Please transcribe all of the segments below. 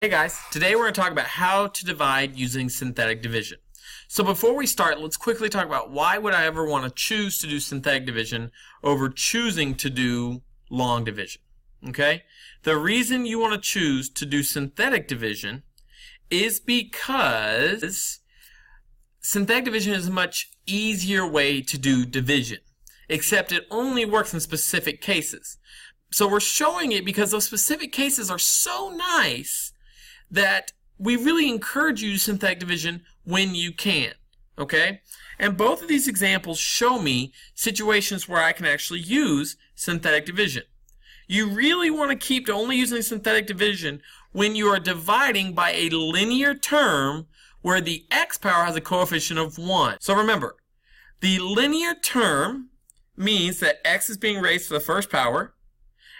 Hey guys, today we're going to talk about how to divide using synthetic division. So before we start, let's quickly talk about why would I ever want to choose to do synthetic division over choosing to do long division. Okay? The reason you want to choose to do synthetic division is because synthetic division is a much easier way to do division, except it only works in specific cases. So we're showing it because those specific cases are so nice that we really encourage you to synthetic division when you can, okay? And both of these examples show me situations where I can actually use synthetic division. You really want to keep to only using synthetic division when you are dividing by a linear term where the x power has a coefficient of 1. So remember, the linear term means that x is being raised to the first power,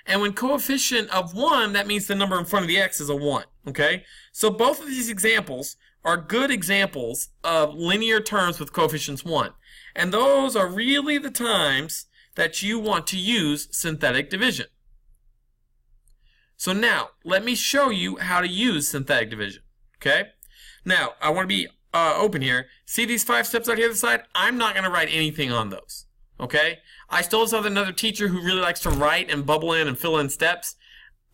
and when coefficient of 1, that means the number in front of the x is a 1, okay? So both of these examples are good examples of linear terms with coefficients 1. And those are really the times that you want to use synthetic division. So now, let me show you how to use synthetic division, okay? Now, I want to be open here. See these 5 steps out here to the side? I'm not going to write anything on those. Okay? I still have another teacher who really likes to write and bubble in and fill in steps.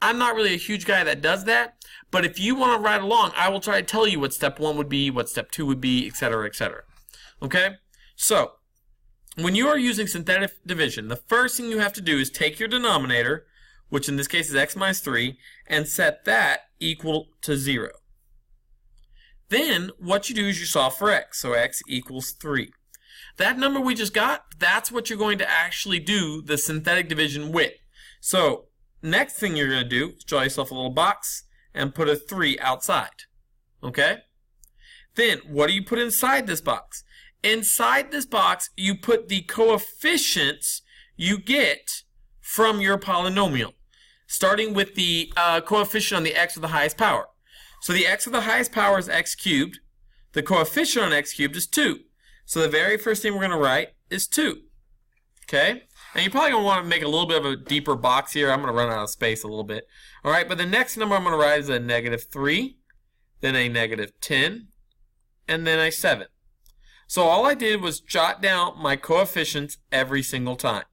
I'm not really a huge guy that does that, but if you want to write along, I will try to tell you what step 1 would be, what step 2 would be, etc., etc. Okay? So, when you are using synthetic division, the first thing you have to do is take your denominator, which in this case is x minus 3, and set that equal to 0. Then, what you do is you solve for x, so x equals 3. That number we just got, that's what you're going to actually do the synthetic division with. So, next thing you're going to do is draw yourself a little box and put a 3 outside. Okay? Then, what do you put inside this box? Inside this box, you put the coefficients you get from your polynomial, starting with the coefficient on the x with the highest power. So the x with the highest power is x cubed. The coefficient on x cubed is 2. So the very first thing we're going to write is 2. Okay? And you're probably going to want to make a little bit of a deeper box here. I'm going to run out of space a little bit. All right, but the next number I'm going to write is a -3, then a -10, and then a 7. So all I did was jot down my coefficients every single time.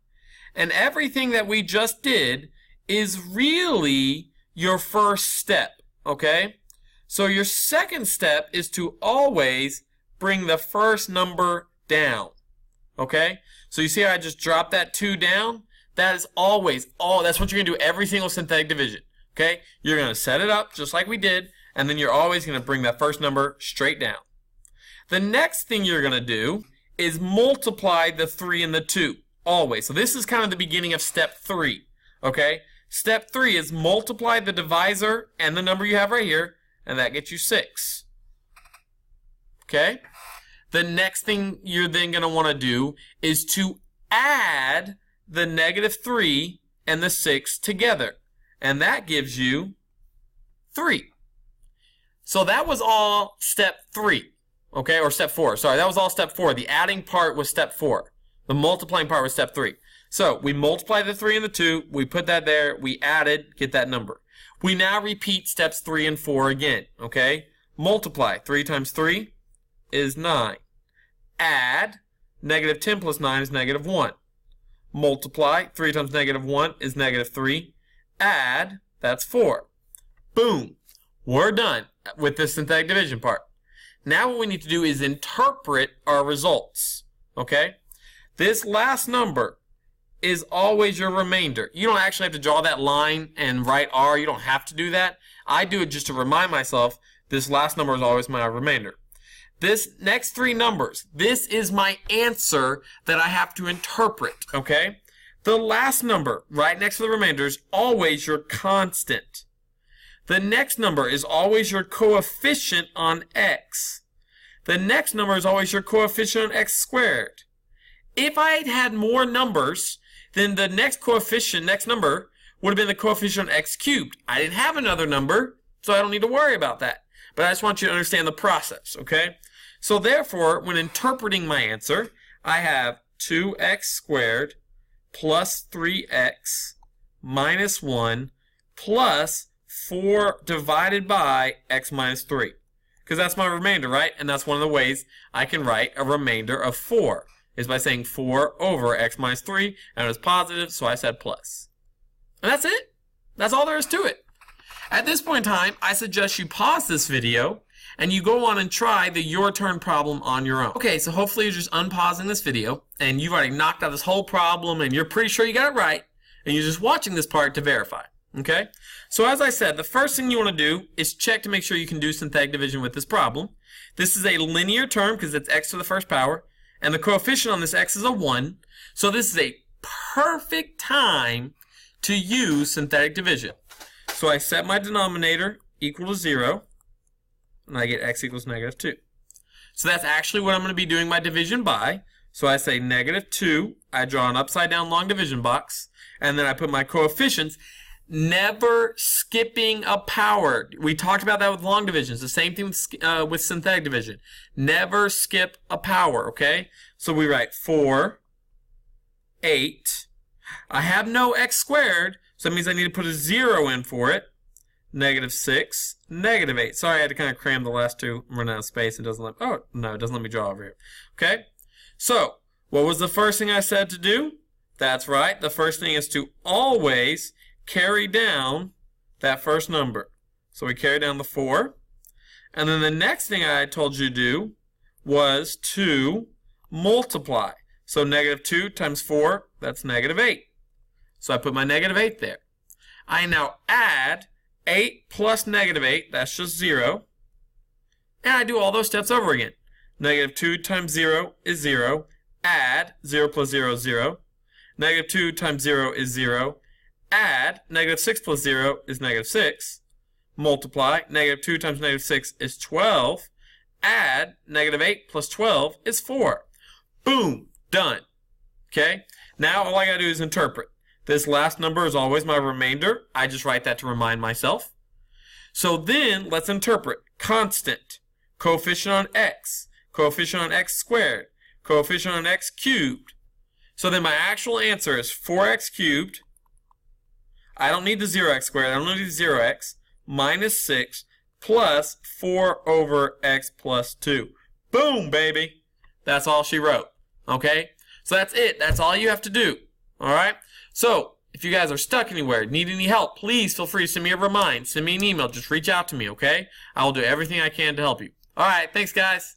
And everything that we just did is really your first step. Okay? So your second step is to always bring the first number down. Okay? So you see how I just dropped that 2 down? That is always, that's what you're going to do every single synthetic division. Okay? You're going to set it up just like we did, and then you're always going to bring that first number straight down. The next thing you're going to do is multiply the 3 and the 2. Always. So this is kind of the beginning of step 3. Okay? Step 3 is multiply the divisor and the number you have right here, and that gets you 6. Okay? The next thing you're then going to want to do is to add the -3 and the 6 together. And that gives you 3. So that was all step 3. Okay? Or step 4. Sorry, that was all step 4. The adding part was step 4. The multiplying part was step 3. So we multiply the 3 and the 2. We put that there. We added. Get that number. We now repeat steps 3 and 4 again. Okay? Multiply. 3 times 3 is 9. Add, -10 plus 9 is -1. Multiply, 3 times -1 is -3. Add, that's 4. Boom. We're done with the synthetic division part. Now what we need to do is interpret our results. Okay? This last number is always your remainder. You don't actually have to draw that line and write R. You don't have to do that. I do it just to remind myself this last number is always my remainder. This next 3 numbers, this is my answer that I have to interpret, okay? The last number, right next to the remainder, is always your constant. The next number is always your coefficient on x. The next number is always your coefficient on x squared. If I had had more numbers, then the next number, would have been the coefficient on x cubed. I didn't have another number, so I don't need to worry about that. But I just want you to understand the process, okay? So therefore, when interpreting my answer, I have 2x squared plus 3x minus 1 plus 4 divided by x minus 3. Because that's my remainder, right? And that's one of the ways I can write a remainder of 4, is by saying 4 over x minus 3, and it was positive, so I said plus. And that's it. That's all there is to it. At this point in time, I suggest you pause this video, and you go on and try the your turn problem on your own. Okay, so hopefully you're just unpausing this video, and you've already knocked out this whole problem, and you're pretty sure you got it right, and you're just watching this part to verify. Okay? So as I said, the first thing you want to do is check to make sure you can do synthetic division with this problem. This is a linear term because it's x to the first power, and the coefficient on this x is a 1. So this is a perfect time to use synthetic division. So I set my denominator equal to 0, and I get x equals negative 2. So that's actually what I'm going to be doing my division by. So I say negative 2, I draw an upside down long division box, and then I put my coefficients, never skipping a power. We talked about that with long divisions. The same thing with synthetic division. Never skip a power, okay? So we write 4, 8. I have no x squared, so that means I need to put a 0 in for it. Negative 6, negative 8. Sorry, I had to kind of cram the last two. I'm running out of space. It doesn't let, oh, no, it doesn't let me draw over here. Okay? So, what was the first thing I said to do? That's right. The first thing is to always carry down that first number. So we carry down the 4. And then the next thing I told you to do was to multiply. So negative 2 times 4, that's negative 8. So I put my negative 8 there. I now add 8 plus negative 8, that's just 0. And I do all those steps over again. Negative 2 times 0 is 0. Add 0 plus 0 is 0. Negative 2 times 0 is 0. Add negative 6 plus 0 is negative 6. Multiply negative 2 times negative 6 is 12. Add negative 8 plus 12 is 4. Boom! Done. Okay? Now all I gotta do is interpret. This last number is always my remainder. I just write that to remind myself. So then let's interpret. Constant. Coefficient on x. Coefficient on x squared. Coefficient on x cubed. So then my actual answer is 4x cubed. I don't need the 0x squared. I don't need the 0x. Minus 6 plus 4 over x plus 2. Boom, baby. That's all she wrote. Okay? So that's it. That's all you have to do. Alright? So, if you guys are stuck anywhere, need any help, please feel free to send me a remind. Send me an email. Just reach out to me, okay? I will do everything I can to help you. Alright, thanks guys.